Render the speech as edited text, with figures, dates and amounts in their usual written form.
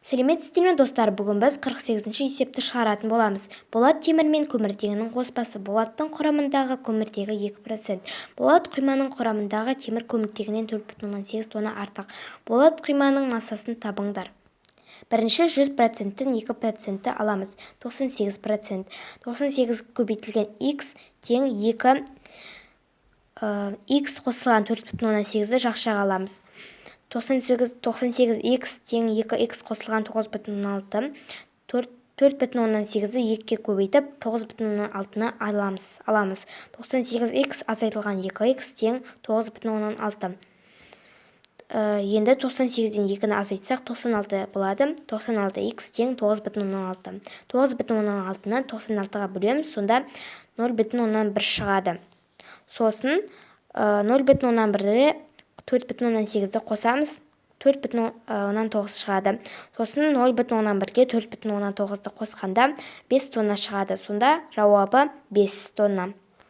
Сәлеметсіздер ме достар, бүгін біз 48-ші есепті шығаратын боламыз. Болат темір мен көміртегінің қоспасы. Болаттың құрамындағы көміртегі 2%. Болат құйманың құрамындағы темір көміртегінен 4,8 тонна артық. Болат құйманың массасын табыңдар. Бірінші 100%-тен 2% аламыз. 98%. 98 көбейтілген x тең 2 x қосылған 4,8-ді жақшаға аламыз. 98x тең 2x қосылған 9,6. 4,8-ді 2-ке көбейтіп 9,6-ны аламыз. 98x азайтылған 2x тең 9,6. Енді 98-ден 2-ні азайтсақ 96 болады. 96x тең 9,6. 9,6-ны 96-ға бөлеміз, сонда 0,1 шығады. Сосын 0,1-ге 4,8-ді қосамыз, 4,9 шығады. Сосын 0,1-ге 4,9-ді қосқанда 5 тонна шығады. Сонда жауабы 5 тонна.